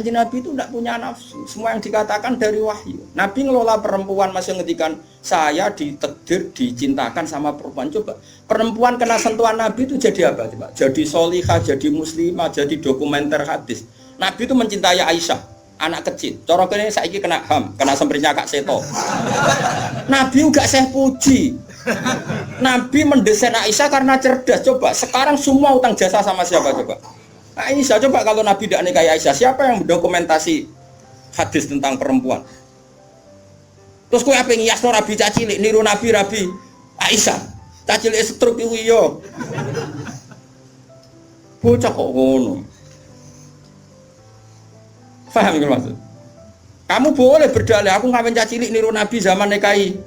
Kanjeng Nabi itu tidak punya nafsu. Semua yang dikatakan dari wahyu. Nabi ngelola perempuan masih ngetikan saya ditakdir dicintakan sama perempuan. Coba perempuan kena sentuhan Nabi itu jadi apa? Coba jadi solihah, jadi muslimah, jadi dokumenter hadis. Nabi itu mencintai Aisyah, anak kecil. Cara kene saiki kena HAM, kena semprinya Kak Seto. Nabi enggak saya puji. Nabi mendesain Aisyah karena cerdas. Coba sekarang semua utang jasa sama siapa coba? Aisyah. Coba kalau Nabi tidak nikahi Aisyah, siapa yang mendokumentasi hadis tentang perempuan? Terus kowe ape ngiyasno Nabi cacilik niru Nabi Aisyah. Cacilik struk iku iya. Bocah kok ngono. Paham nggak maksud? Kamu boleh berdalih aku ngawin cacilik niru Nabi zaman nikahi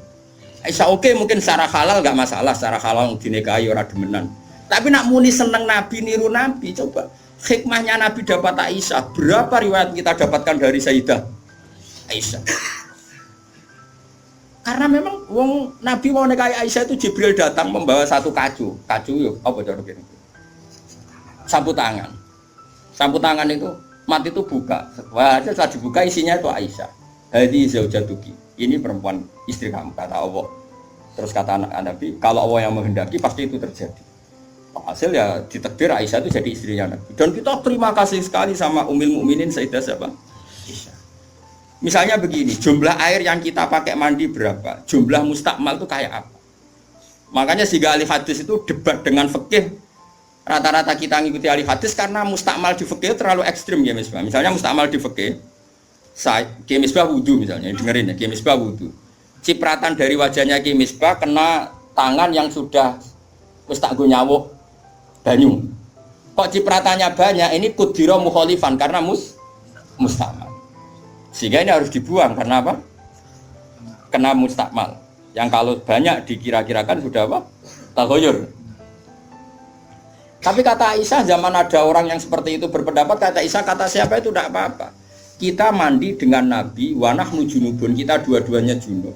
Aisyah. Oke, mungkin secara halal nggak masalah, secara halal dinikahi orang demenan. Tapi nak muni seneng Nabi niru Nabi, coba hikmahnya Nabi dapat Aisyah. Berapa riwayat kita dapatkan dari Sayyidah Aisyah? Karena memang wong Nabi mau nikahi Aisyah itu Jibril datang membawa satu kacu yuk apa cara gini? Sapu tangan itu mati itu buka. Wah, setelah dibuka isinya itu Aisyah. Hadi zaujatuki. Ini perempuan istri kamu kata Allah. Terus kata anak Nabi, kalau Allah yang menghendaki pasti itu terjadi. Hasil ya ditakdir Aisyah itu jadi istrinya Nabi. Dan kita terima kasih sekali sama Ummul Mukminin Sayyidah siapa? Aisyah. Misalnya begini, jumlah air yang kita pakai mandi berapa? Jumlah mustakmal itu kayak apa? Makanya sehingga ahli hadis itu debat dengan fikih. Rata-rata kita ngikuti ahli hadis karena mustakmal di fikih terlalu ekstrim ya Misbah. Misalnya mustakmal di fikih, Ki Misbah wudu misalnya, dengerin ya, Ki Misbah wudu. Cipratan dari wajahnya Ki Misbah kena tangan yang sudah wis tak go nyawuk banyu. Kok cipratannya banyak? Ini kudira mukhalifan karena mustakmal. Sehingga ini harus dibuang karena apa? Kena mustakmal. Yang kalau banyak dikira-kirakan sudah apa? Taghayyur. Tapi kata Aisyah zaman ada orang yang seperti itu berpendapat, kata Aisyah kata siapa itu tidak apa-apa. Kita mandi dengan Nabi, wanah junubun, kita dua-duanya junub.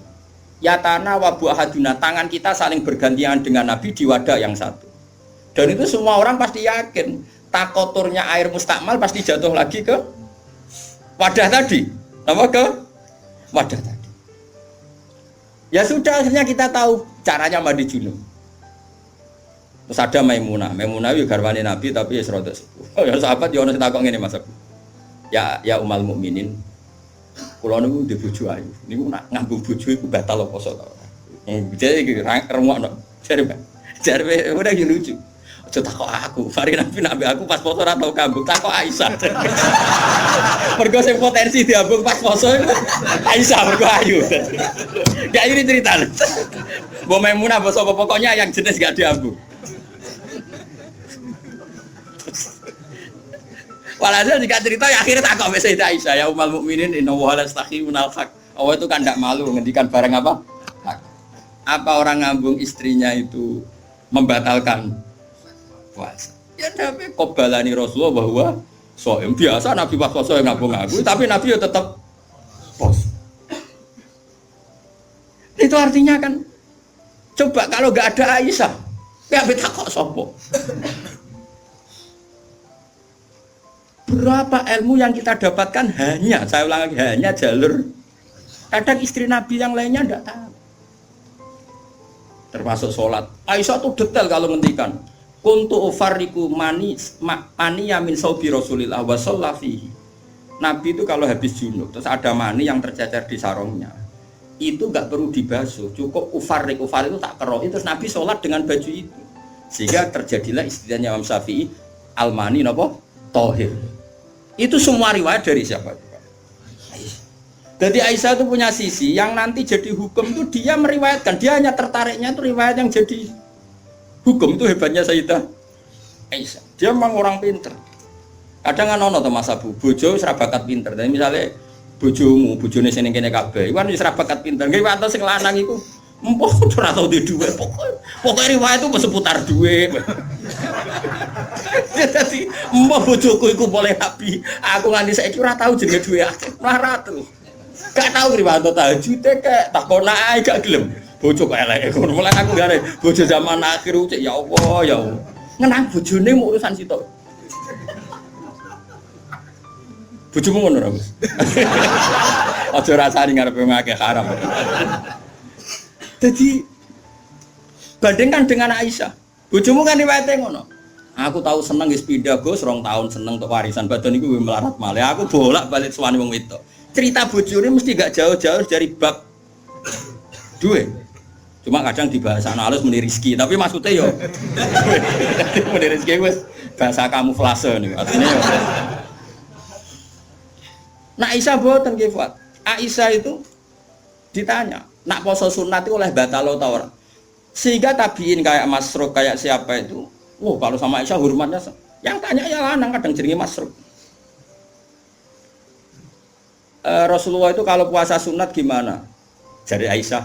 Yatana wabu ahaduna, tangan kita saling bergantian dengan Nabi di wadah yang satu. Dan itu semua orang pasti yakin, takoturnya air mustakmal pasti jatuh lagi ke wadah tadi. Apa ke wadah tadi. Ya sudah, akhirnya kita tahu caranya mandi junub. Terus ada Maimunah itu garwane Nabi tapi ya serodok sepuh. Ya sahabat ya ono sing takok ngene Mas Abu. Ya umal mukminin. Kula niku ndek bojo ayu. Niku nak ngambung bojo iku batal apa poso ta. Jadi iki remukno. Jare udah iki lucu. Aja takok aku. Fari Nabi aku pas poso ora tau kambung, takok Aisyah. Mergo sing potensi diambung pas poso Aisyah mergo ayu. Gak ini cerita. Mbok Maimunah apa pokoknya yang jenis gak diambung. Walhasil jika cerita ya akhirnya tak kok Sayyidah Aisyah ya ummul mukminin inna wa la yastakhiyunal haq. Allah itu kan tidak malu ngendikan barang apa? Hak. Apa orang ngambung istrinya itu membatalkan puasa? Ya tapi qobalani Rasulullah bahwa shaim biasa Nabi pas poso ngambung aku, tapi Nabi ya tetap poso. Itu artinya kan coba kalau enggak ada Aisyah, ya betakok sopo. Berapa ilmu yang kita dapatkan hanya, saya ulang lagi, hanya jalur. Kadang istri Nabi yang lainnya tidak tahu. Termasuk sholat. Aisyah tuh detail kalau ngendikan. Kuntu ufarriku mani yamin saubi Rasulillah wa shallafihi. Nabi itu kalau habis junub, terus ada mani yang tercecer di sarungnya. Itu enggak perlu dibasuh, cukup ufarrik itu tak keroi, terus Nabi sholat dengan baju itu. Sehingga terjadilah istilahnya Imam Syafi'i al-mani napa? Tohir. Itu semua riwayat dari siapa? Aisyah. Jadi Aisyah itu punya sisi yang nanti jadi hukum itu dia meriwayatkan, dia hanya tertariknya itu riwayat yang jadi hukum. Itu hebatnya Sayyidah Aisyah. Dia memang orang pinter. Kadang kan ono to Mas Abu, bojo wis ra bakat pinter. Tapi misalnya bojone sing kene kabeh, iku wis ra bakat pinter. Nggih wates sing lanang iku empuk ora tau di dhuwit. Pokoke riwayat itu seputar dhuwit. Jadi mbah bojoku iku boleh Nabi. Aku nganti saiki ora tau jenenge dhuwit akeh. Ora tau. Gak tau riwayat tahajud kek takon ae gak gelem. Bojo kok elek ngono. Mulane aku gare bojo zaman akhir cek ya Allah ya Allah. Ngenang bojone mau urusan sitok. Bojomu ngono ra, Gus. Aja rasani ngarepe ngake haram. Jadi bandingkan dengan Aisyah. Bojomu kan riwayate ngono. Aku tahu seneng wis pindah Gus, 2 tahun seneng untuk warisan badan iku melarat malih. Aku bolak-balik suwani wong wedok. Cerita bojone mesti gak jauh-jauh dari bab duwe. Cuma kadang dibahas halus muni rezeki, tapi maksudnya yo muni rezeki wis bahasa kamuflase niku. Artinya yo. Nah Aisyah boten nggih, Fuad. Aisyah itu ditanya, nak poso sunat itu oleh batalo ta ora? Sehingga tabiin kayak Masruq kayak siapa itu, kalau sama Aisyah hormatnya, yang tanya ya lanang kadang jenenge Masruq. Rasulullah itu kalau puasa sunat gimana? Jadi Aisyah,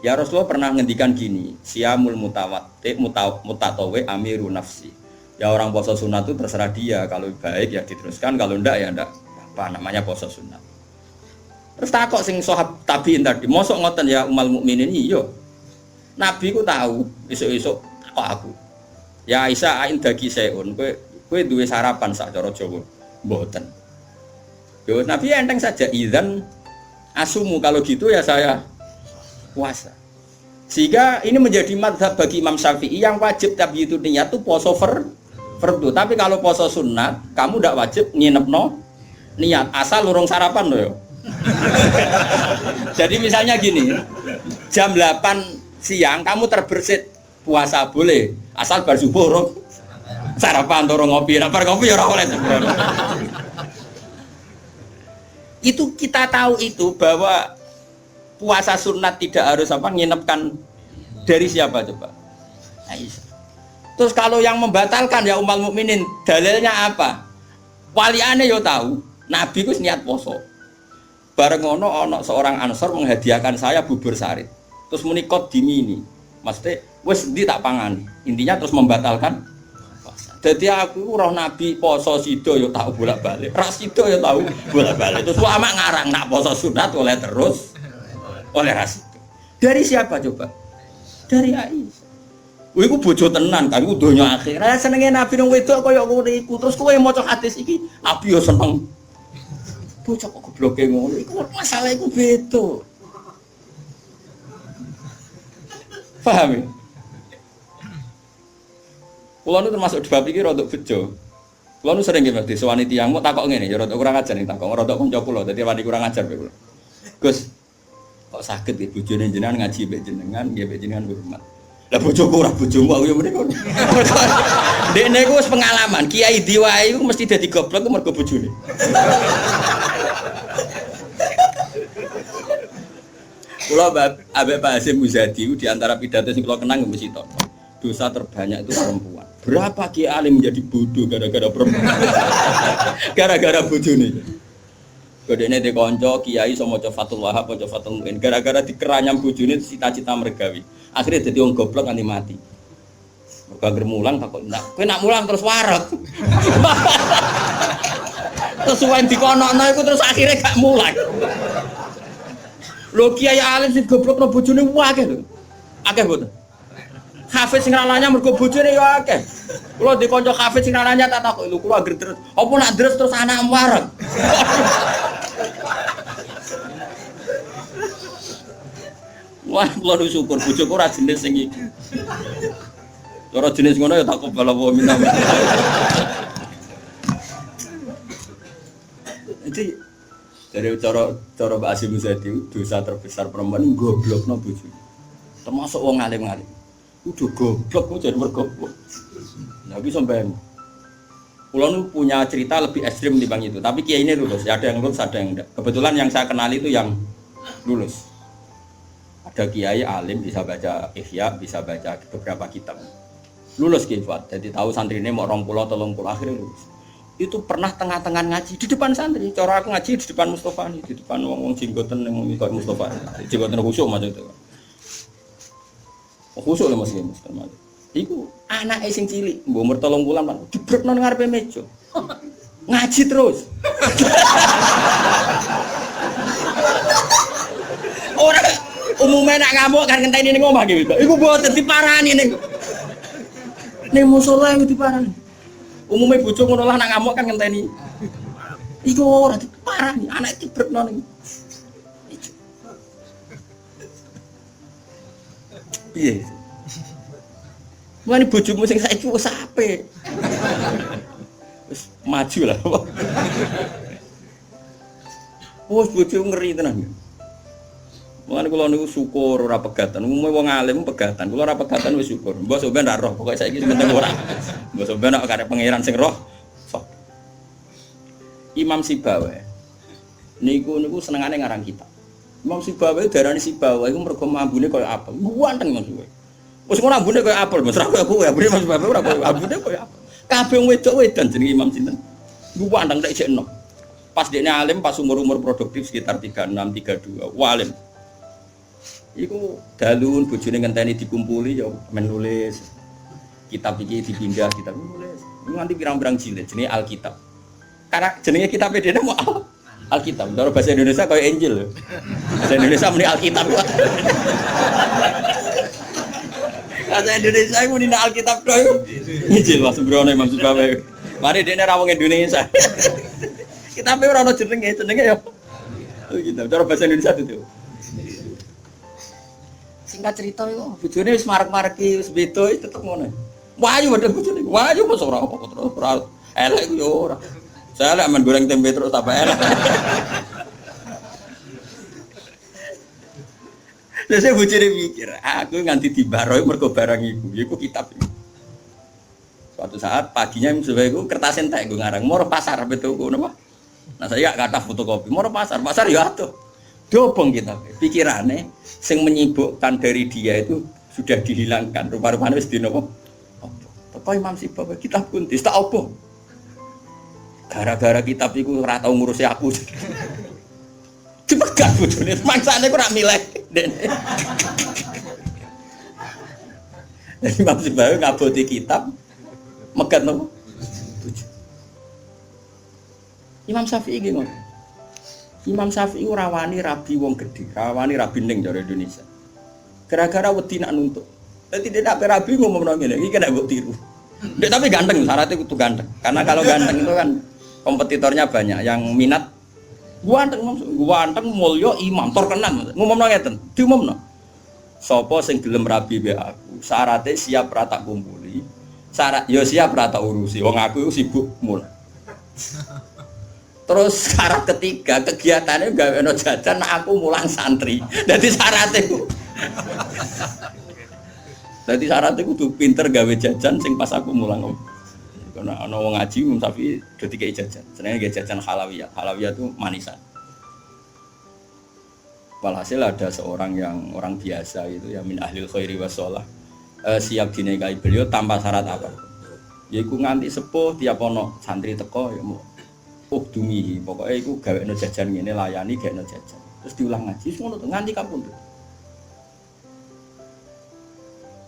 ya Rasulullah pernah ngendikan gini, siyamul mutatawe amiru nafsi. Ya orang puasa sunat itu terserah dia, kalau baik ya diteruskan, kalau enggak ya enggak. Apa namanya puasa sunat. Terus takok sing sahabat tabiin tadi, mosok ngoten ya umal mukminin iya. Nabi ku tahu esuk-esuk kok aku. Ya Aisyah ain dagi seun, kowe duwe sarapan sak cara Jawa. Mboten. Yo Nabi enteng saja idzan asumu kalau gitu ya saya puasa. Sehingga ini menjadi mazhab bagi Imam Syafi'i yang wajib tapi itu niat itu poso fardu. Tapi kalau poso sunat, kamu ndak wajib nginepno niat asal urung sarapan loh. Jadi misalnya gini, jam 8 siang kamu terbersit puasa boleh, asal bar subuh urung sarapan urung ngopi, bar ngopi ya ora oleh. Itu kita tahu itu bahwa puasa sunat tidak harus nginepkan dari siapa coba? Aisyah. Terus kalau yang membatalkan ya ummul mukminin, dalilnya apa? Waliane yo tahu, Nabi ku niat poso. Bareng ono seorang Ansor menghadiahkan saya bubur sarit. Terus menikot dimini. Maksudnya wis ndi tak pangani. Intinya terus membatalkan puasa. Jadi aku roh Nabi poso sido yo tahu bolak-balik. Ras sido yo tahu bolak-balik. Terus lama ngarang nak poso sunat oleh terus oleh ras itu. Dari siapa coba? Dari Aisyah. Iku bojo tenan kan iku donya akhirat. Senenge Nabi nang wedok kaya ngono iku. Terus kowe maca hadis iki, Nabi yo seneng. Bocah kok gobloke ngono iku masalah iku beda. Paham ya? Kulo nu termasuk di bab iki rodok bejo. Kulo nu sering nggih disowani tiyang mau takok ngene ya rodok kurang ajar ning takok rodok kanca kula dadi wani kurang ajar kula. Gus, kok saged nggih bojone jenengan ngaji mbek jenengan nggih mbek jenengan hormat. Lah bojoku ora bojomu aku ya mrene. Dekne iku wis pengalaman, kiai diwae iku mesti dadi goblok mergo bojone. Kula Habib Hasyim Muzadi di antara pidato sing kula kenang mesti to. Dosa terbanyak itu perempuan. Berapa kiai alim menjadi bodoh gara-gara perempuan? Gara-gara bojone. Godene de kanca kiai iso maca Fathul Wahhab, maca Fathul Muin. Gara-gara dikeranyam bojone cita-cita mergawi. Akhirnya dadi wong goblok nganti mati. Mergo anggere mulang takut ndak. Kowe nak mulang terus waret. Terus suwen dikonokno iku terus akhirnya gak mulang. Lho kiai alim sing goblokno bojone akeh lho. Akeh mboten. Hafiz sing ralanya mergo bojone ya akeh. Kula di kanca hafiz sing ralanya tak takok lho kula anggere terus. Apa nak deres terus anak wareg. Wah, kula syukur bojoku ora jenis sing iki. Ora jenis ngono ya tak kobal apa minta. Jadi dari cara Mbak Hasyim Muzadi dosa terbesar perempuan goblokno bojone. Termasuk wong alim-alim. Udah goblok kok jadi mergoblok. Nah, bisa sampean. Kula nu punya cerita lebih ekstrim dibanding itu, tapi kiai ini lulus, ya ada yang lulus, ada yang enggak. Kebetulan yang saya kenal itu yang lulus. Ada kiai alim bisa baca Ihya, bisa baca beberapa kitab. Lulus kiai Fuad. Jadi tahu santrine mau 20 30 akhirnya lulus. Itu pernah tengah-tengah ngaji di depan santri. Cara aku ngaji di depan Mustofa nih, di depan wong jenggoten yang ngikut Mustofa. Jenggoten khusyuk macam itu. Khusyuk lho Mas Mustofa. Iku anake sing cilik, mbok umur 3 bulan, Pak. Dibrekno nang ngarepe meja. Ngaji terus. Ora umumnya nak ngamuk kan ngenteni ning omah iki. Iku mboten diparani ning musala iku diparani. Umumnya bojo ngono lah nak ngamuk kan ngenteni. Iku ora parah nih, anak dibrekno ning. Piye? Mulane bojomu sing saiki wis apik. Wis maju lah. Wes bojomu ngeri tenan. Mulane kula niku syukur ora pegatan. Umume wong alim pegatan. Kula ora pegatan wis syukur. Mbok sampean ra roh, pokoke saiki penting ora. Mbok sampean nek karep pangeran sing roh. Sok. Imam Sibawa. Niku senengane ngarang kitab. Imam Sibawa darani Sibawa iku mergo ambune koyo apel. Ganteng Mas kowe. Wis ngono ambune koyo apel, Mas. Ra koyo kowe, ambune Mas Sibawa ora koyo ambune koyo apel. Kabeh wong wedok-wedan jenenge Imam sinten? Ganteng nek jek enom. Pas dekne alim pas umur-umur produktif sekitar 36, 32. Walim. Iku dalun bojone ngenteni dikumpuli ya menulis. Kitab iki dipindah, kitab nulis. Nganti pirang-pirang jilid jenenge Alkitab. Karena jenenge kitab dene mau Alkitab. Dalam bahasa Indonesia kayak Injil. Bahasa Indonesia muni Alkitab. Bahasa Indonesia iku muni Alkitab koyo Injil Mas Brono Imam Sibawa. Mari dene ra wong Indonesia. Kitabe ora ono jenenge ya. Alkitab. Dalam bahasa Indonesia itu. Singkat cerita yo, bojone wis marek-mareki wis beda tetep ngono. Wayu padha bojone. Wayu kok ora apa terus ora elek yo ora. Saya lek men goreng tempe terus tambah enak. Terus saya bojone mikir, aku nganti dibaroi mergo barang iku kitab. Suatu saat paginya sebae iku kertas entek nggo ngarang, moro pasar betul napa. Nah saya gak kata fotokopi, moro pasar ya atuh. Dobong kitab. Pikirane sing menyibukkan dari dia itu sudah dihilangkan. Rupa-rupane wis dinopo? Apa? Teko Imam Sibawa kitab kuntis tak apa? Gara-gara kitab iku ora tau ngurusi aku. Dipegat bojone, mangsane kok ora milih. Jadi Imam Sibawa ngaboti kitab megat nopo? Imam Syafi'i iki ngono. Imam Syafi'i rawani rabi wong gedhe, rawani rabi ning jare Indonesia. Gara-gara wedi nak nuntut. Dadi dia nak rabi ngomong ngene, iki kena mbok tiru. Ndek tapi ganteng, syaratnya kudu ganteng. Karena kalau ganteng itu kan kompetitornya banyak yang minat. Ganteng mulya imam terkenal. Ngomongno ngeten, diumumno. Sapa sing gelem rabi be aku, syaratnya siap ra tak kumpuli. Syarat ya siap ra tak urusi. Wong aku sibuk mulai. Terus syarat ketiga kegiatannya gawe ono jajan aku mulang santri. Dadi syaratnya ku. Dadi syaratnya kudu pinter gawe jajan sing pas aku mulang. Karena ana wong ngaji Imam Syafi'i do dikei jajan. Jenenge jajan halawiyah. Halawiyah itu manisan. Walhasil ada seorang yang orang biasa itu ya min ahlil khairi wassalah. Siap dinikahi beliau tanpa syarat apa. Yaiku nganti sepuh tiap ono santri teko ya mau dumi, pokoknya itu gawe jajan ngene layani gawe jajan. Terus diulang ngaji ngono to nganti kapundhut.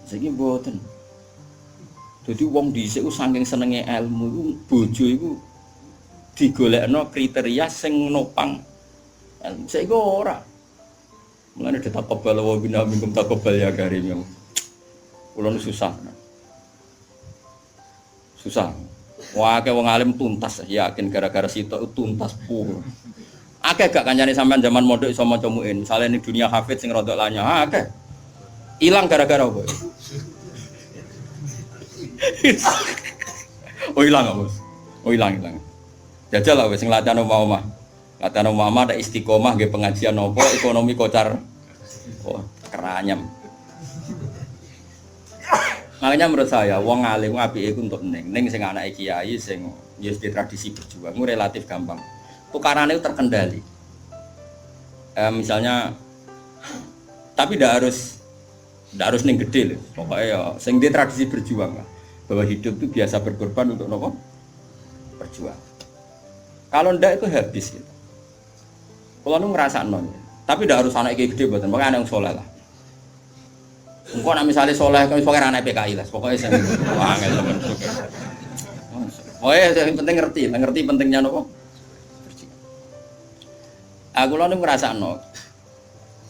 Saiki mboten. Dadi wong dhisik ku saking senenge ilmu iku bojo iku digolekno kriteria sing nopang ilmu. Saiki ora. Mulane ditakobal wa bina minkum takobal ya karim. Kulo susah. Susah. Wah, akeh wong alim tuntas, yakin gara-gara sitok tuntas pur. Akeh gak kancane sampean zaman mondok iso maca muin. Misale ning dunia hafid sing rodok lanya, akeh. Ilang gara-gara apa? Oh ilang, Bos. Oh ilang. Jajal lah wis sing latihan omah-omah. Latihan omah-omah ada istiqomah nggih pengajian apa ekonomi kocar. Oh, keranyam. Makanya menurut saya, wong alim apike iku untuk ning sing anake kiai sing ya di tradisi berjuang, relatif gampang. Tukarane itu terkendali. Misalnya, tapi tidak harus ning gede loh. Pokoknya ya, sing di tradisi berjuang lah. Bahwa hidup itu biasa berkorban untuk apa? Berjuang. Kalau ndak itu habis gitu. Kalau nu ngrasakno, tapi tidak harus anak kiai gede mboten, pokoknya anak yang saleh lah. Engko nek misale saleh kok pokoke anak PKI lah, pokoke sing angel temen. Yang penting ngerti pentingnya napa? Aku lho ngrasakno.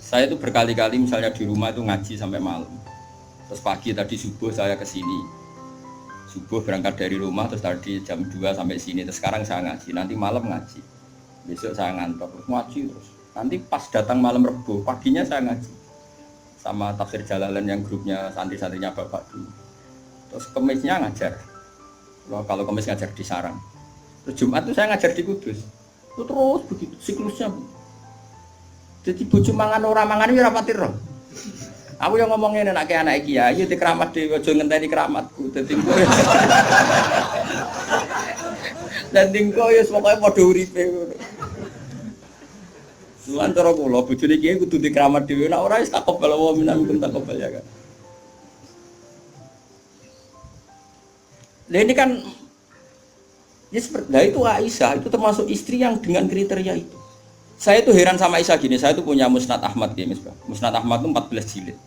Saya itu berkali-kali misalnya di rumah itu ngaji sampai malam. Terus pagi tadi subuh saya ke sini. Subuh berangkat dari rumah terus tadi jam 2 sampai sini. Terus sekarang saya ngaji, nanti malam ngaji. Besok saya ngantor terus ngaji terus. Nanti pas datang malam Rebo, paginya saya ngaji sama tafsir Jalalain yang grupnya santri-santrinya bapak dulu. Terus Kemisnya ngajar. Kalau Kemis ngajar di Sarang. Terus Jumat itu saya ngajar di Kudus. Itu terus begitu siklusnya. Jadi bojo mangan ora mangan ya ora pati roh. Aku yang ngomongin anak kiai di keramat dhewe aja ngenteni keramatku. Dadi engko. Dan engko ya pokoke padha uripe ngono. Luan cara kula bojone kiai kudu di keramat dhewe nek ora wis takobal wa minkum takobal ya kan. Nah ini kan ya seperti itu Aisyah itu termasuk istri yang dengan kriteria itu. Saya tuh heran sama Aisyah gini, saya tuh punya Musnad Ahmad ya Misbah. Musnad Ahmad itu 14 jilid.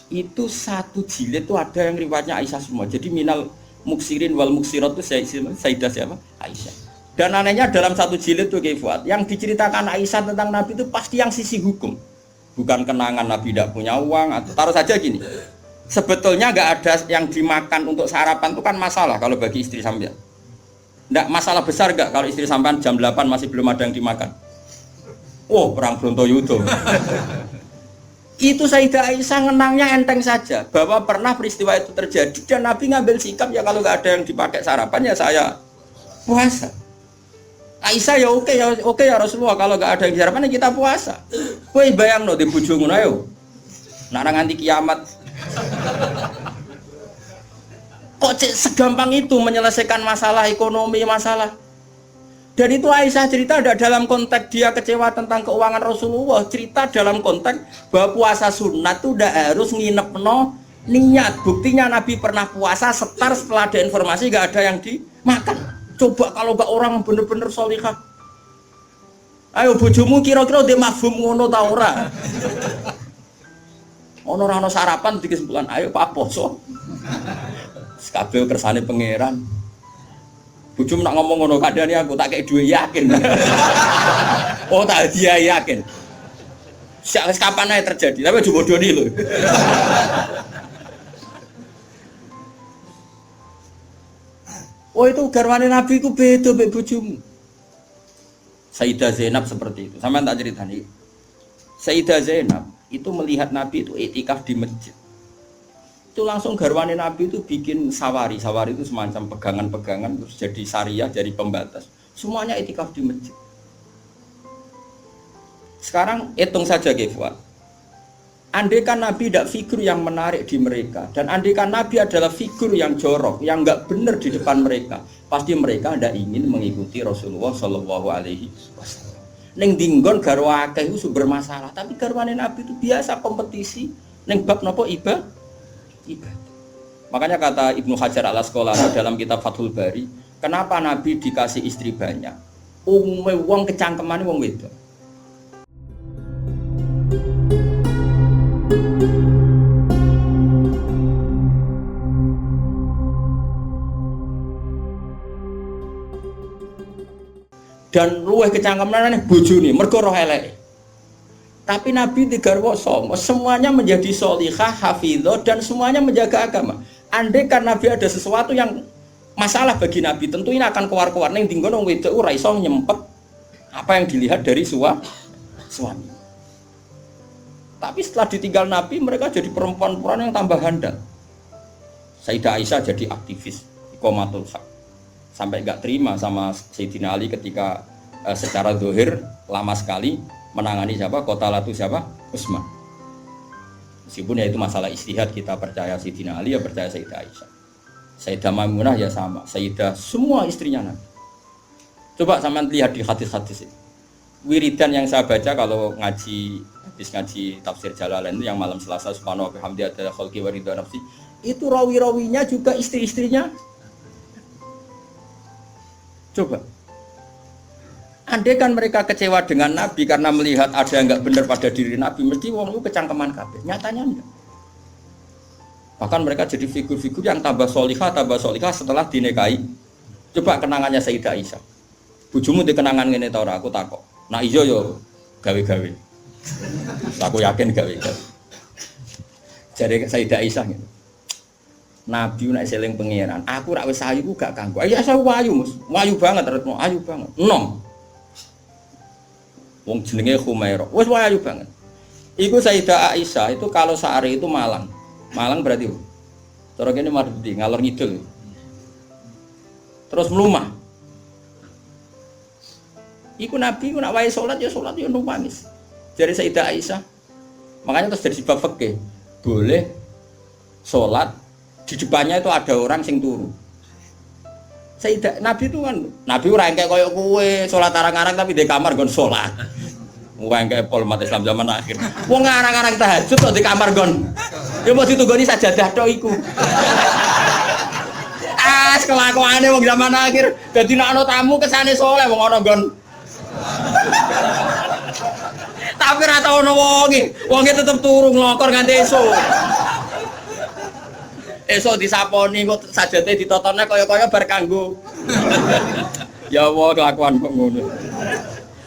Itu satu jilid tuh ada yang riwayatnya Aisyah semua. Jadi minal muksirin wal muksirat itu Sayyidah siapa? Aisyah. Dan anehnya dalam satu jilid tuh kayak Fuad, yang diceritakan Aisyah tentang Nabi itu pasti yang sisi hukum. Bukan kenangan Nabi tidak punya uang atau taruh saja gini. Sebetulnya nggak ada yang dimakan untuk sarapan itu kan masalah kalau bagi istri sampean. Nggak masalah besar nggak kalau istri sampean jam 8 masih belum ada yang dimakan. Oh, perang Brontoyudo. Itu Sayyidah Aisyah ngenangnya enteng saja bahwa pernah peristiwa itu terjadi dan Nabi ngambil sikap ya kalau nggak ada yang dipakai sarapan ya saya puasa. Aisyah ya oke ya Rasulullah kalau nggak ada yang sarapan ya kita puasa. Kowe bayangno di bojo ngono ayo. Nek nganti kiamat kok segampang itu menyelesaikan masalah ekonomi masalah. Dan itu Aisyah cerita ada dalam konteks dia kecewa tentang keuangan Rasulullah, cerita dalam konteks bahwa puasa sunat itu udah harus nginepno niat. Buktinya Nabi pernah puasa setar setelah ada informasi gak ada yang dimakan. Coba kalau gak orang bener-bener sholihah. Ayo bojomu kira-kira dia mafhum ngono ta ora? Ono ora ono sarapan di kesimpulan ayo Pak poso. Kabeh kersane pangeran. Bojomu nak ngomong ngono kadane aku tak kei duwe yakin. Oh tak dia yakin. Sak kapan ae terjadi, tapi aja bodoni lho. Oh itu garwane Nabi ku beda mbek bojomu. Sayyidah Zainab seperti itu. Sampeyan tak ceritani. Sayyidah Zainab itu melihat Nabi itu iktikaf di masjid. Itu langsung garwane Nabi itu bikin sawari itu semacam pegangan-pegangan terus jadi syariah, jadi pembatas. Semuanya iktikaf di masjid. Sekarang hitung saja Fuad. Andai kan Nabi tidak figur yang menarik di mereka dan andai kan Nabi adalah figur yang jorok, yang enggak benar di depan mereka, pasti mereka tidak ingin mengikuti Rasulullah Shallallahu Alaihi Wasallam. Neng dinggon garwa akeh itu sumber masalah, tapi garwane Nabi itu biasa kompetisi. Neng bab nopo ibadah. Makanya kata Ibnu Hajar al Asqalani dalam kitab Fathul Bari, kenapa Nabi dikasih istri banyak? Umumnya wong kecangkeman wong wedok. Dan luwih kecangkeman bojone mergo roh eleke. Tapi Nabi digarwa songo, semuanya menjadi sholihah, hafidhah dan semuanya menjaga agama. Andai kan Nabi ada sesuatu yang masalah bagi Nabi, tentu ini akan keluar-keluar ning dinggon wong wedok ora iso nyempet apa yang dilihat dari suami. Tapi setelah ditinggal Nabi, mereka jadi perempuan-perempuan yang tambah handal. Sayyidah Aisyah jadi aktivis, iqamatul haq. Sampai enggak terima sama Sayyidina Ali ketika secara zahir lama sekali menangani siapa? Qatalatu siapa? Utsman. Meskipun ya itu masalah istihad, kita percaya Sayyidina Ali ya percaya Sayyidah Aisyah. Sayyidah Maimunah ya sama, Sayyidah semua istrinya Nabi. Coba sampean lihat di hadis-hadis ini. Wiridan yang saya baca kalau ngaji habis ngaji tafsir Jalalain itu yang malam Selasa subhanahu wa bihamdi adalah khalqi wa ridha nafsi. Itu rawi-rawinya juga istri-istrinya. Coba. Andai kan mereka kecewa dengan Nabi karena melihat ada yang enggak benar pada diri Nabi, mesti wong itu kecangkeman kabeh. Nyatanya enggak. Bahkan mereka jadi figur-figur yang tambah solihah setelah dinikahi. Coba kenangannya Sayyidah Aisyah. Bojomu di kenangan ngene ta ora? Aku takok. Nah iya yo gawe-gawe. Aku yakin gawe-gawe. Jadi Sayyidah Aisyah ngene. Nabi nek seling pangeran, aku rak wis ayu ku gak kanggo. Ya saya wayu, Mus. Wayu banget retno, ayu banget. Enom. Wong jenenge Humairah. Wis ayu banget. Iku Sayyidah Aisyah itu kalau sehari itu malang. Malang berarti cara kene mardhi ngalor ngidul. Terus melumah. Iku Nabi nak wae salat ya nangis. Jadi Sayyidah Aisyah. Makanya terus dari sebab fikih boleh salat di depannya itu ada orang sing turu. Sayyidah Nabi itu kan Nabi ora engke koyo kowe salat arang-arang tapi di kamar nggon salat. Wong engke pol umat Islam zaman akhir. Wong arang-arang tahajud kok di kamar nggon. Ya mau ditunggoni sajadah tok iku. Kelakuane wong zaman akhir dadi nek ana tamu kesane saleh wong ana nggon. Tapi ora tau ono wonge tetep turu nglokor nganti esuk. Esuk disaponi kok sajate ditotone kaya-kaya bar kanggo. Ya Allah kelakuan kok ngono.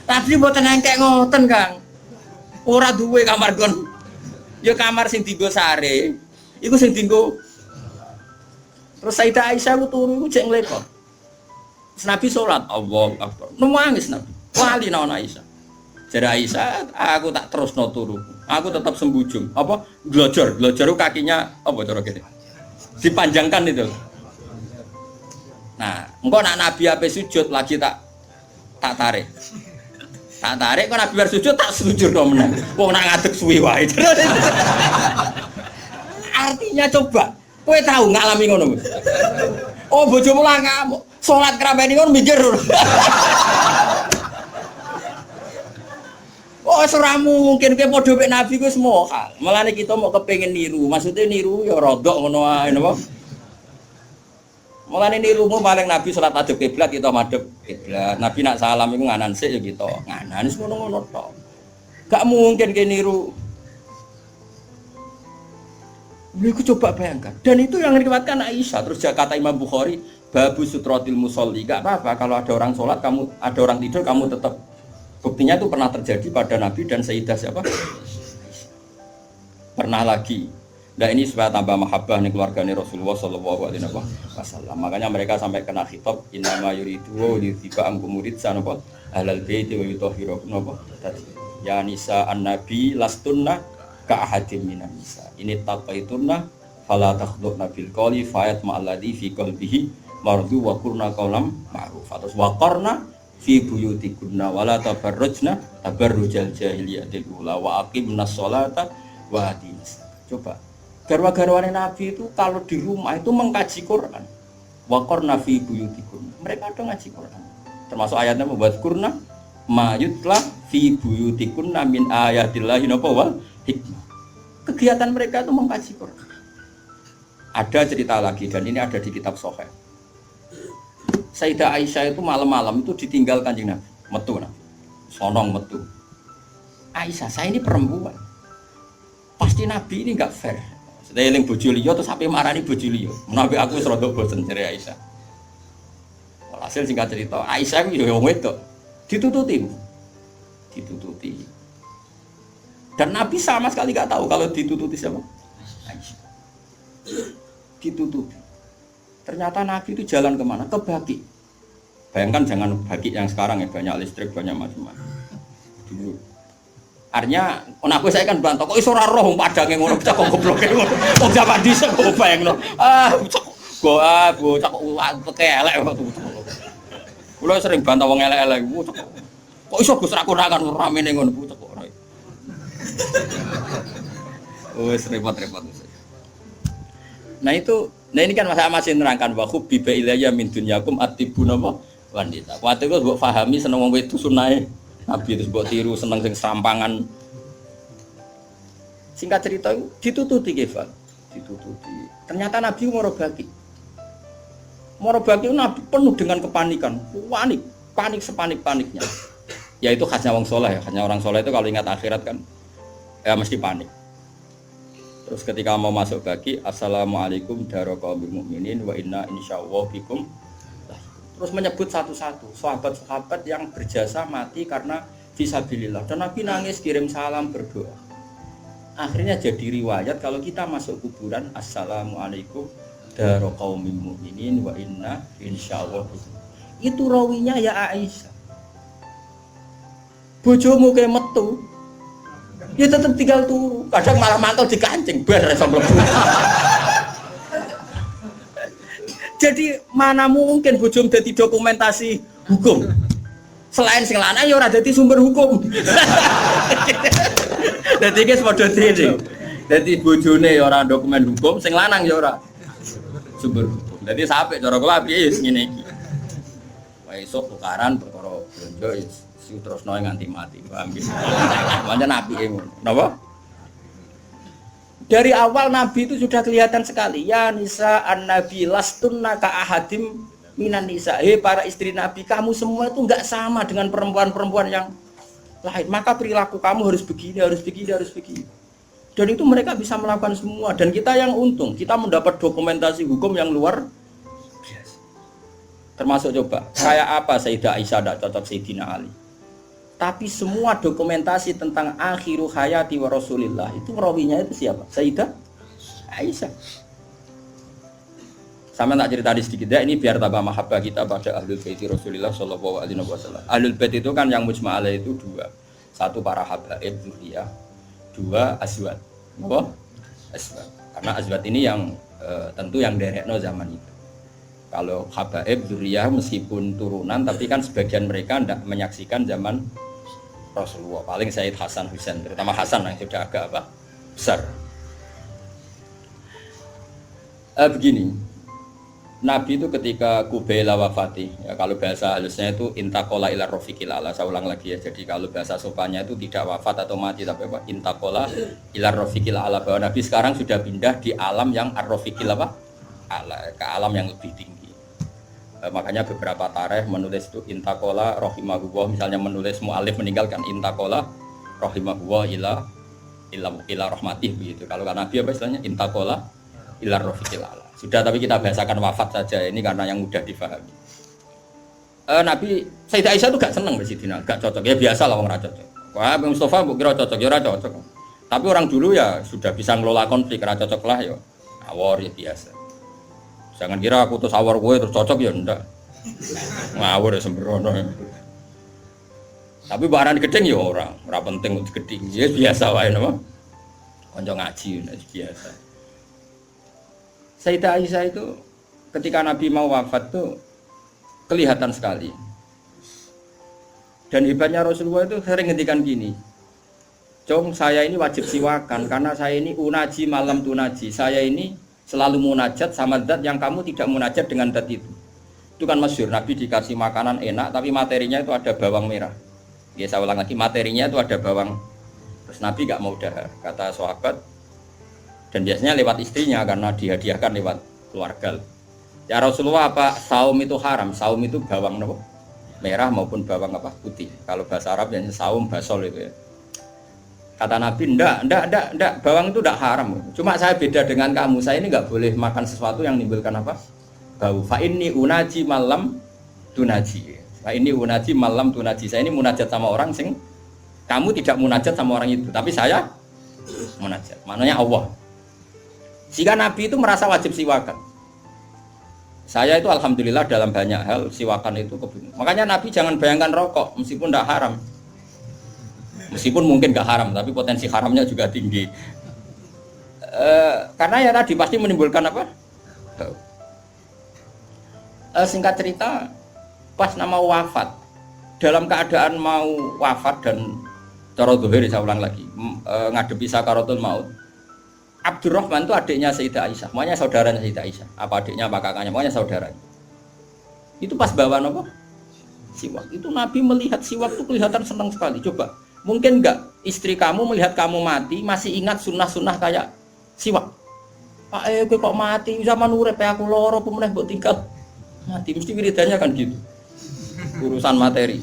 Tapi mboten engkek ngoten, Kang. Ora duwe kamar gon. Ya kamar sing dienggo sare. Iku sing dienggo. Terus Sayyidah Aisyah ku turu iku jek nglekot. Nabi salat, Allahu Akbar. Nangis Nabi. Wali naon Aisyah. Jare Aisyah, aku tak terusno turu. Aku tetap sembujung. Apa? Glojor kakinya apa cara kene? Dipanjangkan itu. Nah, engko nak Nabi ape sujud lagi tak tarik. Tak tarik kok Nabi bar sujud tak sujudno meneh. Wong nak ngadeg suwi wae. Artinya coba, kowe tahu ngalami ngono. Oh, bojomu lah ngamuk. Salat krameni ngono mikir. Oh, ora mungkin kowe padha mek Nabi ku semua hal. Mulane kita mau kepengin niru. Maksudnya niru ya rodok ngono ae napa. Mulane nirumu paling Nabi salat madhep kiblat kita madhep kiblat. Nabi nak salam iku nganan sik ya kita. Nganan wis ngono-ngono tok. Gak mungkin kowe niru. Iku coba bayangkan. Dan itu yang diriwayatkan Aisyah. Terus kata Imam Bukhari, babu sutratil musolli. Gak apa-apa kalau ada orang sholat, kamu ada orang tidur, kamu tetap. Buktinya itu pernah terjadi pada Nabi dan Sayyidah siapa? Pernah lagi. Nah ini supaya tambah mahabbah nih keluarganya Rasulullah Sallallahu Alaihi Wasallam. Makanya mereka sampai kena khitab innama yuridu wa yuthiba ankum muridsan apa ahlal baiti wa yutahhirakum apa ya nisa an-nabi lastunna ka ahadim minan nisa. Ini taqaitunna fala takhdurna bil qawli fayat ma'alladhi fi qalbihi mardu wa qurna qawlam ma'ruf. Atau waqarna fi buyutikunna wala tabarrujna tabarrujal jahiliyatil ula wa aqimnas sholata wa atinas. Coba garwa-garwane Nabi itu kalau di rumah itu mengkaji Quran. Waqarna fi buyutikunna. Mereka ada ngaji Quran. Termasuk ayatnya membuat kurna mayutlah fi buyutikunna min ayatillahi wal hikmah. Kegiatan mereka itu mengkaji Quran. Ada cerita lagi dan ini ada di kitab Sahih. Sayyidah Aisyah itu malam-malam itu ditinggal Kanjeng Nabi, metu Nabi. Sonong metu. Aisyah, saya ini perempuan. Pasti Nabi ini enggak fair. Saya eling bojo liya terus sampai marani bojo liya. Menawi aku wis rada bosen jare Aisyah. Hasil singkat cerita, Aisyah itu yo wedok. Ditututi. Dan Nabi sama sekali enggak tahu kalau ditututi siapa? Aisyah. Ditututi. Ternyata Nabi itu jalan kemana? Ke Baqi. Bayangkan jangan Baqi yang sekarang ya banyak listrik, banyak macam-macam. Dulu. Artinya, aku saya kan bantah kok iso ora roh padange ngono bocah kok gobloke ngono. Wong jaman dhisik kok bayangno. Bocah kok elek kok. Kulo sering bantah wong elek-elek. Kok iso Gus ra kurangan ramene ngono bocah kok ora. Wes repot-repot. Nah ini kan masih nerangkan wa hubbiba ilayya min dunyakum atibun apa wanita. Kuwate kok mbok pahami seneng wong wedok sunahe Nabi terus mbok tiru seneng sing sampangan. Singkat cerita itu ditututi Kefal. Ditututi. Ternyata Nabi moro Baqi. Moro Baqi Nabi penuh dengan kepanikan. Panik sepanik-paniknya. Ya itu khasnya wong saleh ya. Khasnya orang saleh itu kalau ingat akhirat kan ya mesti panik. Terus ketika mau masuk Baqi, assalamualaikum daraqaumil mukminin wa inna insyaallah bikum. Terus menyebut satu-satu sahabat-sahabat yang berjasa mati karena fisabilillah. Dan Nabi nangis kirim salam berdoa. Akhirnya jadi riwayat kalau kita masuk kuburan assalamualaikum daraqaumil mukminin wa inna insyaallah bikum. Itu rawinya ya Aisyah. Bojomu kayak metu. Ya tetap tinggal turu. Kadang malah mantel dikancing bar iso mlebu. Jadi mana mungkin bojomu dadi dokumentasi hukum. Selain sing lanang ya ora dadi sumber hukum. Dadi iki padha dene. Dadi bojone ya ora dokumen hukum, sing lanang ya ora sumber hukum. Dadi sampe cara kula piye wis ngene iki. Wae esuk tukaran perkara blonjo terus noy nganti mati, paham gitu. Pancen apike ngono. Napa? Dari awal Nabi itu sudah kelihatan sekali. Ya nisa an-nabi lastunna ka ahadim minan nisa. Para istri Nabi, kamu semua itu enggak sama dengan perempuan-perempuan yang lain. Maka perilaku kamu harus begini, harus begini, harus begini. Dan itu mereka bisa melakukan semua. Dan kita yang untung, kita mendapat dokumentasi hukum yang luar biasa. Termasuk coba, kayak apa Sayyidah Aisyah tidak cocok Sayyidina Ali. Tapi semua dokumentasi tentang akhiru hayati wa Rasulillah itu rawinya itu siapa? Sayyidah Aisyah. Sama tak cerita sedikit ya, ini biar tambah mahabbah kita pada Ahlul Bait Rasulullah sallallahu alaihi wasallam. Ahlul Bait itu kan yang mujma' alaih itu dua. Satu para habaib dzurriyyah, dua azwat. Apa? Azwat. Karena azwat ini yang tentu yang derekno zaman itu. Kalau habaib dzurriyyah meskipun turunan tapi kan sebagian mereka tidak menyaksikan zaman Rasulullah. Paling Sayyid Hasan Husain, terutama Hasan yang sudah agak besar. Begini, Nabi itu ketika Kubaila wafati, ya, kalau bahasa halusnya itu intakola ila rofiqil ala. Saya ulang lagi ya. Jadi kalau bahasa sopannya itu tidak wafat atau mati, tapi apa? Intakola ila rofiqil ala. Bahwa Nabi sekarang sudah pindah di alam yang ar-rofiqil ala, ke alam yang lebih tinggi. Makanya beberapa tarikh menulis itu intakola rohimahullah, misalnya menulis mu'alif meninggalkan intakola rohimahullah ila rahmatih begitu. Kalau Nabi apa istilahnya intakola ila rofiqil ala. Sudah, tapi kita bahasakan wafat saja ini karena yang mudah difahami. Nabi Sayyidah Aisyah itu gak seneng Sayyidina, gak cocok. Ya biasa lah orang ora cocok. Wah, Mustafa mbok kira cocok ya ora cocok. Tapi orang dulu ya sudah bisa ngelola konflik, ora cocok lah ya. Awor ya biasa. Jangan kira aku terus awor gue terus cocok ya ndak. Ngawur ya sembrono. Tapi barang gedeng ya ora penting untuk gedeng. Ya biasa wae napa. Kanca ngaji biasa. Sayyidah Aisyah itu ketika Nabi mau wafat tuh kelihatan sekali. Dan hebatnya Rasulullah itu sering ngendikan gini. Cong, saya ini wajib siwakan karena saya ini unaji malam tunaji. Saya ini selalu munajat sama zat yang kamu tidak munajat dengan zat itu. Itu kan masyhur, Nabi dikasih makanan enak tapi materinya itu ada bawang merah. Ya saya ulang lagi, materinya itu ada bawang. Terus Nabi gak mau dahar, kata sahabat. Dan biasanya lewat istrinya karena dihadiahkan lewat keluarga. Ya Rasulullah, apa saum itu haram? Saum itu bawang apa? Merah maupun bawang apa? Putih. Kalau bahasa Arab yang saum basol itu ya. Kata Nabi, enggak, bawang itu enggak haram. Cuma saya beda dengan kamu, saya ini enggak boleh makan sesuatu yang menimbulkan apa? Bau. Fa inni unaji malam tunaji. Fa inni unaji malam tunaji. Saya ini munajat sama orang sing kamu tidak munajat sama orang itu, tapi saya munajat. Maknanya Allah. Jika Nabi itu merasa wajib siwakan. Saya itu alhamdulillah dalam banyak hal siwakan itu kebun. Makanya Nabi jangan bayangkan rokok meskipun enggak haram. Meskipun mungkin gak haram, tapi potensi haramnya juga tinggi. Karena ya tadi pasti menimbulkan apa? Singkat cerita, pas nama wafat, dalam keadaan mau wafat dan cara dohir, saya ulang lagi, ngadepi sakaratul maut. Abdurrahman itu adiknya Sayyidah Aisyah, makanya saudaranya Sayyidah Aisyah. Apa adiknya, apa kakaknya, makanya saudaranya. Itu pas bawa apa? Siwak. Itu Nabi melihat siwak itu kelihatan senang sekali. Coba. Mungkin enggak istri kamu melihat kamu mati masih ingat sunnah-sunnah kayak siwak. Pak kowe kok mati zaman urip aku loro pemeneh mbok tinggal mati mesti wiridannya kan gitu. Urusan materi.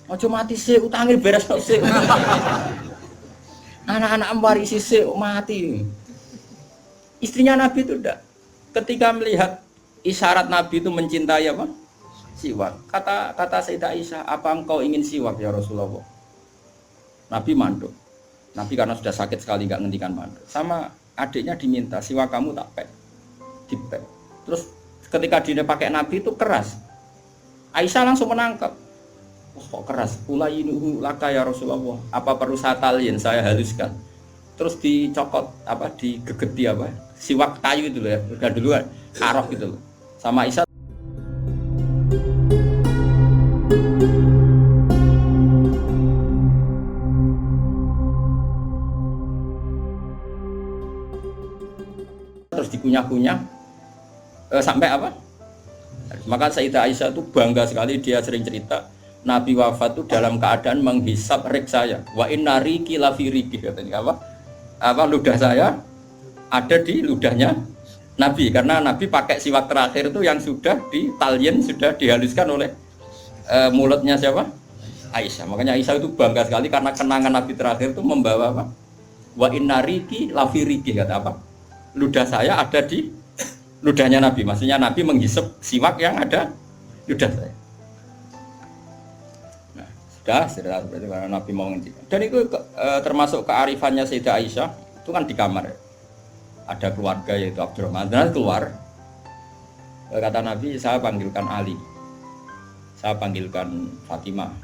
Ojo mati sik utange beres kok sik. Anak-anak warisi sik mati. Istrinya Nabi itu enggak. Ketika melihat isyarat Nabi itu mencintai apa? Siwak. Kata Sayyidah Aisyah, "Apa engkau ingin siwak ya Rasulullah?" Nabi manduk. Nabi karena sudah sakit sekali nggak ngendikan manduk. Sama adiknya diminta siwak kamu tak pek, dipek. Terus ketika dia pakai Nabi itu keras. Aisyah langsung menangkap. Wah, kok keras. Ulayinuhu laka ya Rasulullah. Apa perlu saya talien, saya haluskan. Terus dicokot apa digegeti apa? Siwak kayu itu loh ya. Udah dulu arok gitu loh. Sama Aisyah terus dikunyah-kunyah sampai apa? Maka Sayyidah Aisyah itu bangga sekali, dia sering cerita Nabi wafat itu dalam keadaan menghisap rik saya. Wa inna riki lafi riki katanya apa? Apa ludah saya ada di ludahnya Nabi karena Nabi pakai siwak terakhir itu yang sudah ditalien, sudah dihaluskan oleh mulutnya siapa? Aisyah. Makanya Aisyah itu bangga sekali karena kenangan Nabi terakhir itu membawa apa? Wa inna riki lafi riki kata apa? Ludah saya ada di ludahnya Nabi, maksudnya Nabi menghisap siwak yang ada ludah saya. Nah, sudah berarti karena Nabi mau ngendikan. Dan itu termasuk kearifannya Sayyidah Aisyah, itu kan di kamar ya. Ada keluarga yaitu Abdurrahman, dan keluar. Kata Nabi, saya panggilkan Ali, saya panggilkan Fatimah.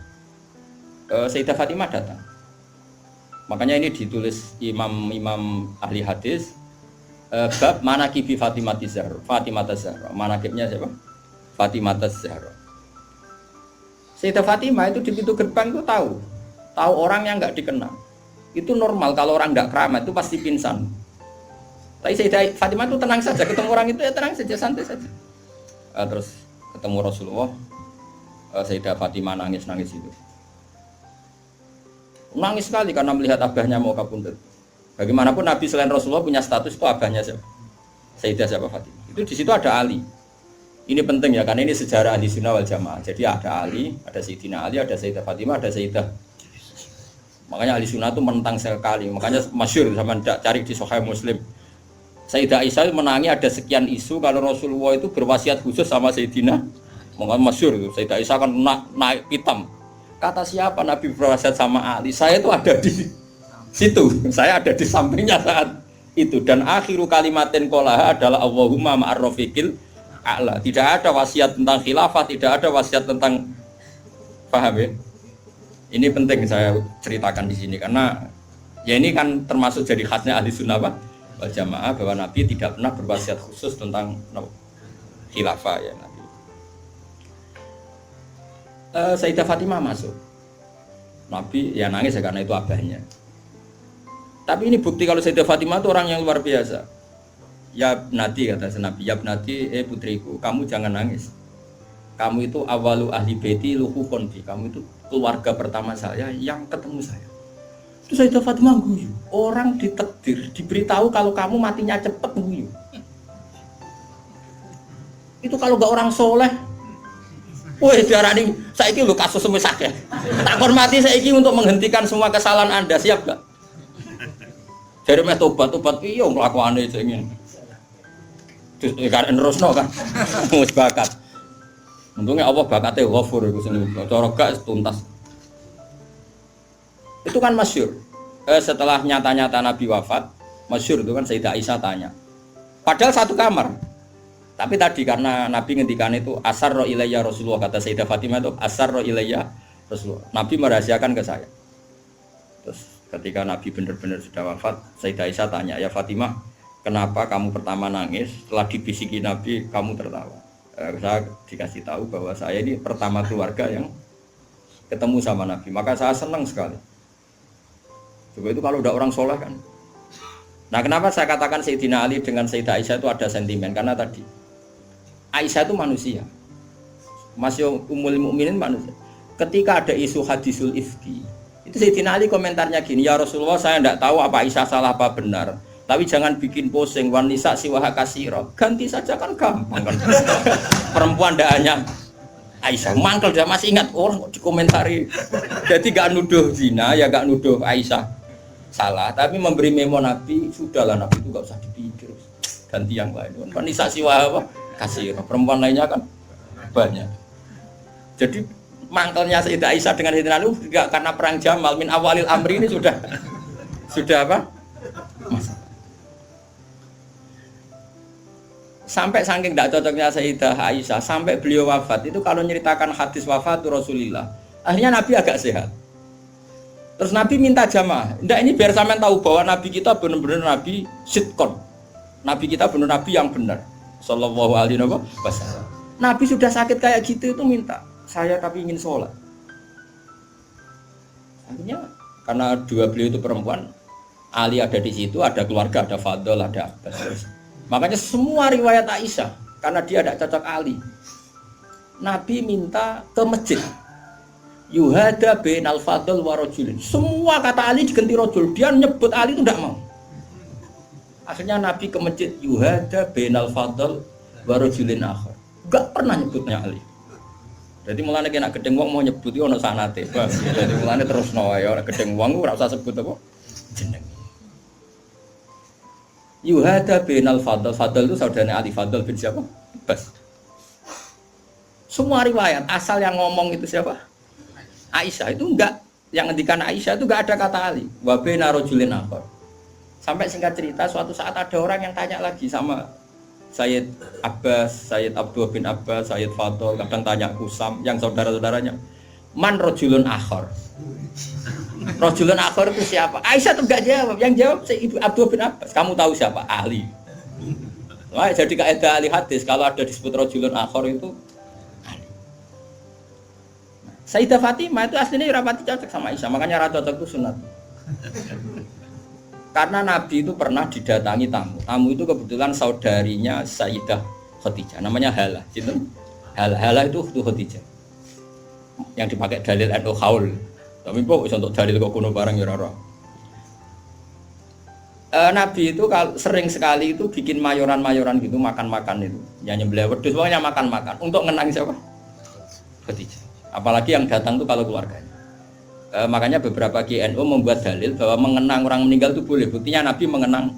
Sayyidah Fatimah datang. Makanya ini ditulis imam ahli hadis. Bab manaqibi Fatimah Zahra. Manaqibnya siapa? Fatimah Zahra. Sayyidah Fatimah itu di pintu gerbang itu tahu orang yang nggak dikenal. Itu normal kalau orang nggak keramat itu pasti pingsan. Tapi Sayyidah Fatimah itu tenang saja, ketemu orang itu ya tenang saja, santai saja. Terus ketemu Rasulullah, Sayyidah Fatimah nangis itu. Nangis sekali karena melihat abahnya mau kabundut. Bagaimanapun Nabi selain Rasulullah punya status itu abahnya siapa? Sayyidah siapa Fatimah. Itu di situ ada Ali. Ini penting ya karena ini sejarah ahli sunnah wal jamaah. Jadi ada Ali, ada Sayyidina Ali, ada Sayyidah Fatimah, ada Sayyidah. Makanya ahli sunnah itu menentang sekali. Makanya masyhur sama cari di Sahih Muslim. Sayyidah Aisyah menangi ada sekian isu kalau Rasulullah itu berwasiat khusus sama Sayyidina. Makanya masyhur itu Sayyidah Aisyah kan naik pitam. Kata siapa Nabi berwasiat sama Ali? Saya itu ada di situ, saya ada di sampingnya saat itu. Dan akhiru kalimatin qolaha adalah Allahumma ma'ar rafiqil a'la. Tidak ada wasiat tentang khilafah, tidak ada wasiat tentang, paham ya? Ini penting saya ceritakan di sini karena ya ini kan termasuk jadi khasnya ahli sunnah wal jamaah bahwa Nabi tidak pernah berwasiat khusus tentang khilafah ya Nabi. Sayyidah Fatimah masuk. Nabi ya nangis ya karena itu abahnya. Tapi ini bukti kalau Sayyidah Fatimah itu orang yang luar biasa. Ya Nabi kata Nabi, ya Nabi, putriku, kamu jangan nangis. Kamu itu awalu ahli baiti luhukon bi. Kamu itu keluarga pertama saya yang ketemu saya. Itu Sayyidah Fatimah guyu. Orang ditakdir, diberitahu kalau kamu matinya cepet guyu. Itu kalau gak orang soleh. Woi diarani saiki lho kasus semisah ya. Tak hormati saiki untuk menghentikan semua kesalahan Anda, siap gak? Jadi meh tobat iya ngelakuane jenenge. Terus kan nerusno kan. Wis bakat. Untungnya Allah bakatnya ghafur iku sing cara gak tuntas. Itu kan masyhur. Setelah nyata-nyata Nabi wafat, masyhur itu kan Sayyidah Aisyah tanya. Padahal satu kamar. Tapi tadi karena Nabi ngendikan itu asarra ilayya Rasulullah, kata Sayyidah Fatimah itu asarra ilayya Rasulullah. Nabi merahasiakan ke saya. Terus ketika Nabi benar-benar sudah wafat, Sayyidah Aisyah tanya, ya Fatimah, kenapa kamu pertama nangis? Setelah dibisiki Nabi, kamu tertawa. Saya dikasih tahu bahwa saya ini pertama keluarga yang ketemu sama Nabi. Maka saya senang sekali. Coba itu kalau udah orang soleh kan. Nah kenapa saya katakan Sayyidina Ali dengan Sayyidah Aisyah itu ada sentimen? Karena tadi Aisyah itu manusia, masih Ummul Mukminin manusia. Ketika ada isu hadisul ifki, itu Sayyidina Ali komentarnya gini, ya Rasulullah saya tidak tahu apa Aisyah salah apa benar, tapi jangan bikin pusing, wanisa siwaha kasiro, ganti saja kan gampang kan. Perempuan tidak hanya Aisyah, mangkel dia masih ingat orang kok dikomentari. Jadi gak nuduh zina ya gak nuduh Aisyah salah, tapi memberi memo Nabi, sudahlah Nabi itu gak usah dipikir, ganti yang lain. Wanisa siwaha apa kasiro, perempuan lainnya kan banyak. Jadi mangkelnya Sayyidah Aisyah dengan Sayyidina Ali juga karena perang Jamal min awalil amri ini sudah apa? Masalah. Sampai saking tidak cocoknya Sayyidah Aisyah sampai beliau wafat itu kalau nyeritakan hadis wafat Rasulullah Akhirnya Nabi agak sehat. Terus Nabi minta jamaah. Ndak ini biar sampean tahu bahwa Nabi kita benar-benar Nabi sidqon. Nabi kita benar Nabi yang benar. Sallallahu alaihi wasallam. Nabi sudah sakit kayak gitu itu minta, saya tapi ingin sholat. Akhirnya karena dua beliau itu perempuan, Ali ada di situ, ada keluarga, ada Fadl, ada Abbas. Makanya semua riwayat Aisyah, karena dia tidak cocok Ali. Nabi minta ke masjid. Yuhada bainal Fadl wa rajulin. Semua kata Ali diganti rajul, dia nyebut Ali itu tidak mau. Akhirnya Nabi ke masjid, yuhada bainal Fadl wa rajulin akhar. Enggak pernah nyebutnya Ali. Jadi mulane kena gedeng wong mau nyebut iki ana sanate. Jadi mulane terusno wae ora gedeng wong ora usah sebut apa jeneng. Yuhada bainal Fadl. Fadl itu saudaranya Ali. Fadl bin siapa? Bas. Semua riwayat asal yang ngomong itu siapa? Aisyah. Itu enggak, yang ngendikan Aisyah itu enggak ada kata Ali. Wa baina rajulin akhar. Sampai singkat cerita suatu saat ada orang yang tanya lagi sama Sayyid Abbas, Sayyid Abdullah bin Abbas, Sayyid Fadl, kadang tanya Kusam, yang saudara-saudaranya. Man rajulun akhar. Rajulun akhar itu siapa? Aisyah tuh enggak jawab, yang jawab Sayyid Abdullah bin Abbas. Kamu tahu siapa? Ali. Wah, jadi kaidah ahli hadis kalau ada disebut rajulun akhar itu Ali. Sayyidah Fatimah itu aslinya rapati cocok sama Aisyah, makanya ra cocok itu sunat. Karena Nabi itu pernah didatangi tamu. Tamu itu kebetulan saudarinya Sayyidah Khadijah. Namanya Hala. Hala itu Khadijah. Yang dipakai dalil NU Haul. Tapi kok untuk dalil kok kuno barang ya ora. Nabi itu sering sekali itu bikin mayoran-mayoran gitu, makan-makan itu. Yang nyembelih wedhus pokoknya makan-makan untuk ngenang siapa? Khadijah. Apalagi yang datang itu kalau keluarganya. Makanya beberapa GNU membuat dalil bahwa mengenang orang meninggal itu boleh. Buktinya Nabi mengenang.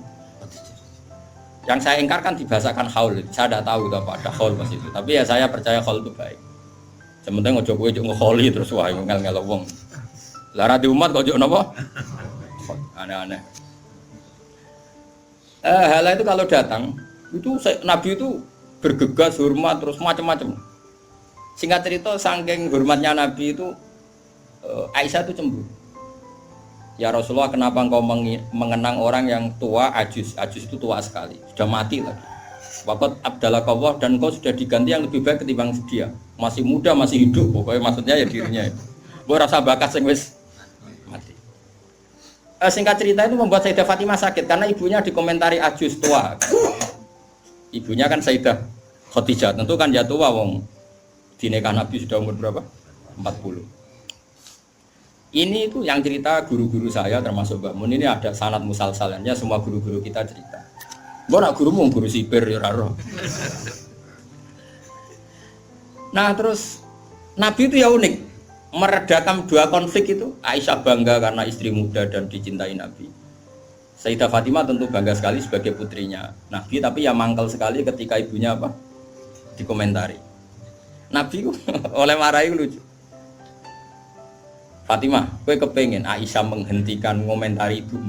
Yang saya ingkarkan dibahasakan haul. Saya tidak tahu itu apa ada haul pas itu. Tapi ya saya percaya haul itu baik. Sementara ngojo kowe ngeholi terus wae ngel-ngel wong. Lah ra di umat kok ojo napa? Aneh-aneh. Hala itu kalau datang itu Nabi itu bergegas hormat terus macam-macam. Singkat cerita saking hormatnya Nabi itu Aisyah itu cemburu. Ya Rasulullah, kenapa engkau mengenang orang yang tua, ajus itu tua sekali, sudah mati lagi. Waqat abdalakallah, dan engkau sudah diganti yang lebih baik ketimbang dia. Masih muda, masih hidup, pokoknya maksudnya ya dirinya itu. Gue rasa bakat sing wis mati. Singkat cerita itu membuat Sayyidah Fatimah sakit karena ibunya dikomentari ajus tua. Ibunya kan Sayyidah Khadijah, tentu kan ya tua wong. Di nikah Nabi sudah umur berapa? 40. Ini itu yang cerita guru-guru saya termasuk Mbak Mun, ini ada sanad musalsalannya, semua guru-guru kita cerita. Mbak nak gurumu guru sipir ya raro. Nah terus Nabi itu ya unik, meredakan dua konflik itu. Aisyah bangga karena istri muda dan dicintai Nabi. Sayyidah Fatimah tentu bangga sekali sebagai putrinya Nabi, tapi ya mangkel sekali ketika ibunya apa? Dikomentari. Nabi oleh marahi lucu. Fatimah, kowe kepengen Aisyah menghentikan komentari ibumu?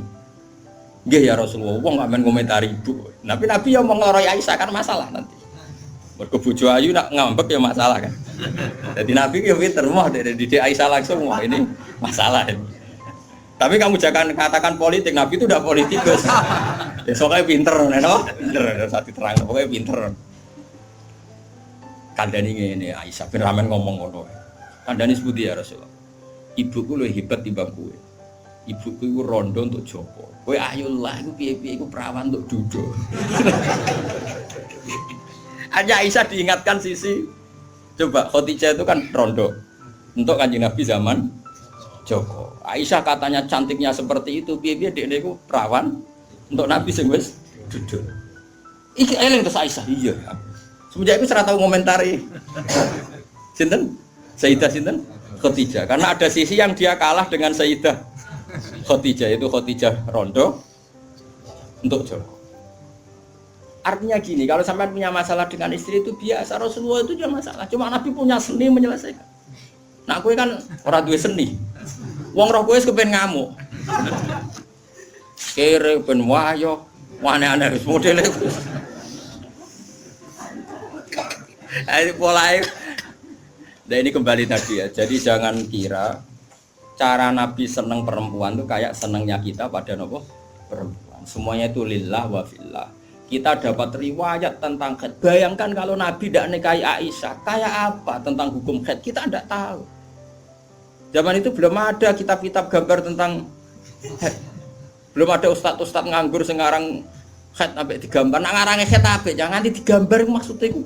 Nggih ya Rasulullah, wong gak men komentari ibu. Tapi Nabi yang mengloroi Aisyah kan masalah nanti. Mergo bojo ayu nak ngambek ya masalah kan. Jadi Nabi ya pinter moh dari didik Aisyah langsung wah ini masalah ini. Tapi kamu jangan katakan politik, Nabi itu udah politikus. Ya soalnya pinter, no? Pinter, satu terang, pokoknya pinter. Kandani ini Aisyah, bin Ramen ngomong ngono. Kandani sebuti ya Rasulullah. Ibuku lebih hebat timbang kowe. Ibuku itu rondo untuk Joko. Kowe ayolah, iku piye-piye iku perawan untuk Dudo. Hanya Aisyah diingatkan sisi. Coba Khadijah itu kan rondo untuk Kanjeng Nabi zaman Joko. Aisyah katanya cantiknya seperti itu, piye-piye dekne iku perawan untuk Nabi sing wis Dudo. Iki eling terus Aisyah. Iya. Semenjak itu ora tau ngomentari. Sinten? Sayyidah sinten? Khadijah, karena ada sisi yang dia kalah dengan Sayyidah Khadijah, itu Khadijah rondo untuk Joko. Artinya gini, kalau sampai punya masalah dengan istri itu biasa, Rasulullah itu juga masalah. Cuma Nabi punya seni menyelesaikan. Nah, kowe kan ora duwe seni. Wong roh kowe kepen ngamuk. Kere ben wayo, aneh-aneh modele. Ayo polae. Nah ini kembali tadi ya. Jadi jangan kira cara Nabi seneng perempuan itu kayak senengnya kita pada nopo perempuan. Semuanya itu lillah wa fillah. Kita dapat riwayat tentang haid. Bayangkan kalau Nabi tidak nikahi Aisyah, kayak apa tentang hukum haid? Kita tidak tahu. Zaman itu belum ada kitab-kitab gambar tentang haid. Belum ada ustadz-ustadz nganggur sekarang haid sampai digambar. Nak ngarangnya haid apa? Jangan digambar maksudnya itu.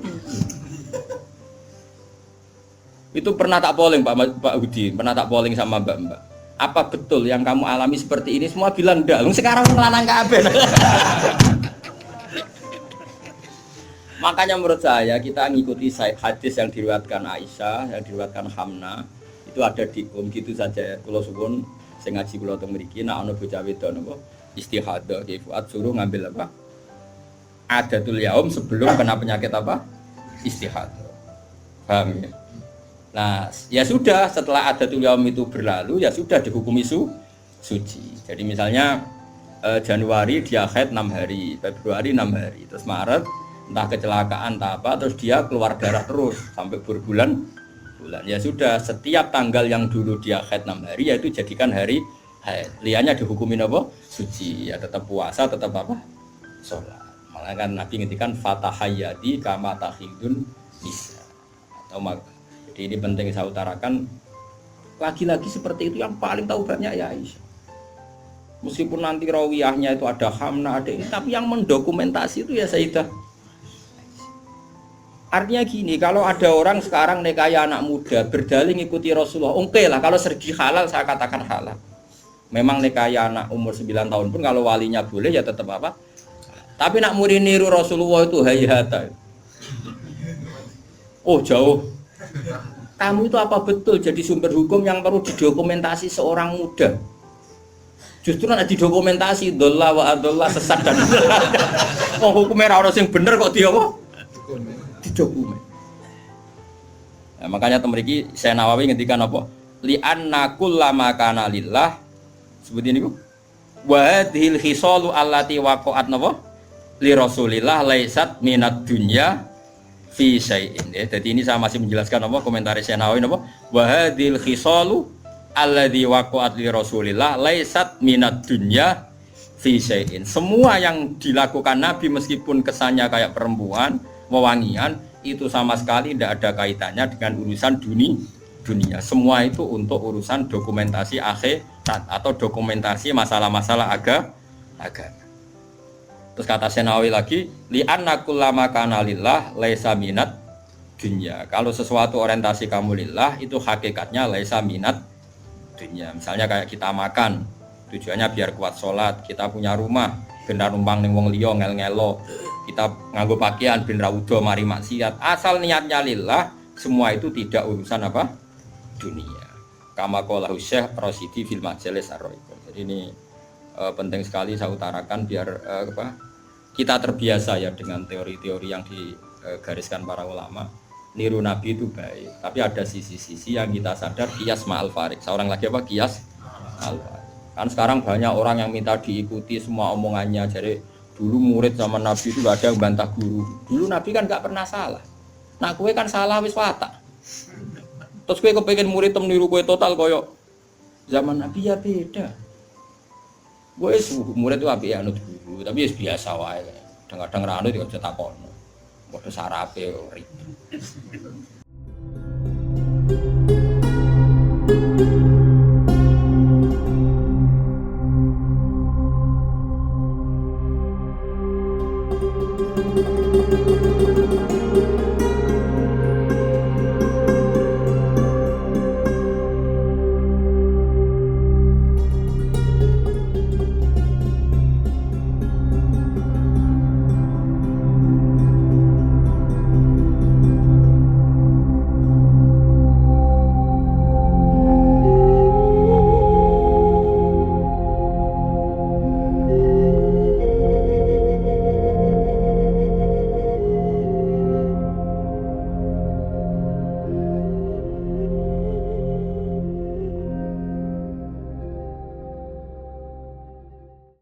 Itu pernah tak polling Pak Hudi, pernah tak polling sama Mbak. Apa betul yang kamu alami seperti ini? Semua bilang enggak. Sekarang ngelanang kabeh. Makanya menurut saya kita ngikuti hadis yang diriwayatkan Aisyah, yang diriwayatkan Hamna, itu ada di gitu saja. Kula suwun sing ngaji kula teng mriki nek ana bocah wedok napa istihadah ki Fuad suruh ngambil apa? Adatul yaum sebelum kena penyakit apa? Istihadah. Paham ya? Nah, ya sudah setelah adatul yaum itu berlalu ya sudah dihukumi suci. Jadi misalnya Januari dia haid 6 hari, Februari 6 hari, terus Maret entah kecelakaan entah apa terus dia keluar darah terus sampai berbulan-bulan. Ya sudah setiap tanggal yang dulu dia haid 6 hari yaitu jadikan hari haid. Liannya dihukumin apa? Suci. Ya tetap puasa, tetap apa? Sholat. Malah kan Nabi ngintikan fatahayyati kama tahidun nisa. Atau jadi ini penting saya utarakan, lagi-lagi seperti itu yang paling tahu banyak ya Aisyah. Meskipun nanti rawiyahnya itu ada Hamna, ada ini, tapi yang mendokumentasi itu ya Sayyidah. Artinya gini, kalau ada orang sekarang nikahi anak muda, berdalih ngikuti Rasulullah, oke lah, kalau segi halal saya katakan halal. Memang nikahi anak umur 9 tahun pun kalau walinya boleh ya tetap apa. Tapi nak murid niru Rasulullah itu hayata. Oh jauh. Kamu itu apa betul jadi sumber hukum yang perlu didokumentasi seorang muda? Justru nak didokumentasi dolla wa adolla sesat dan oh hukumnya orang yang bener kok dia apa? Didokumen. Nah, makanya temeriki saya Nawawi ngendikan apa? Li anna kullama kana lillah seperti ini Bu. Wa hadhil khisalu allati waqa'at napa? Li Rasulillah laisat minad dunya fi syai'in. Jadi ini saya masih menjelaskan apa komentar saya Nawawi apa wa hadhil khisalu alladzi waqa'at li Rasulillah laisat minad dunya fi syai'in. Semua yang dilakukan Nabi meskipun kesannya kayak perempuan, wewangian, itu sama sekali tidak ada kaitannya dengan urusan dunia. Semua itu untuk urusan dokumentasi akhirat atau dokumentasi masalah-masalah agama. Terus kata Senawi lagi, li anna kullama kana lillah laisa minat dunya. Kalau sesuatu orientasi kamu lillah itu hakikatnya laisa minat dunya. Misalnya kayak kita makan, tujuannya biar kuat sholat. Kita punya rumah, ben ra numpang ning wong liya ngel-ngelo. Kita nganggo pakaian ben ra udo mari maksiat. Asal niatnya lillah, semua itu tidak urusan apa? Dunia. Kama qala Syekh Rasidi fil Majalis Ar-Ra'iqah. Jadi ini penting sekali saya utarakan biar kita terbiasa ya dengan teori-teori yang digariskan para ulama. Niru Nabi itu baik, tapi ada sisi-sisi yang kita sadar kias ma'al farik. Seorang lagi apa kias ma'al farik. Kan sekarang banyak orang yang minta diikuti semua omongannya. Jadi dulu murid zaman Nabi itu gak ada yang bantah guru. Dulu Nabi kan gak pernah salah. Nah kue kan salah wis watak. Terus kue kepengen murid niru kue total koyo zaman Nabi ya beda. Gue murid itu api anut guru, tapi biasa wae. Kadang-kadang rano tidak bisa takono. Waduh sarape ribet.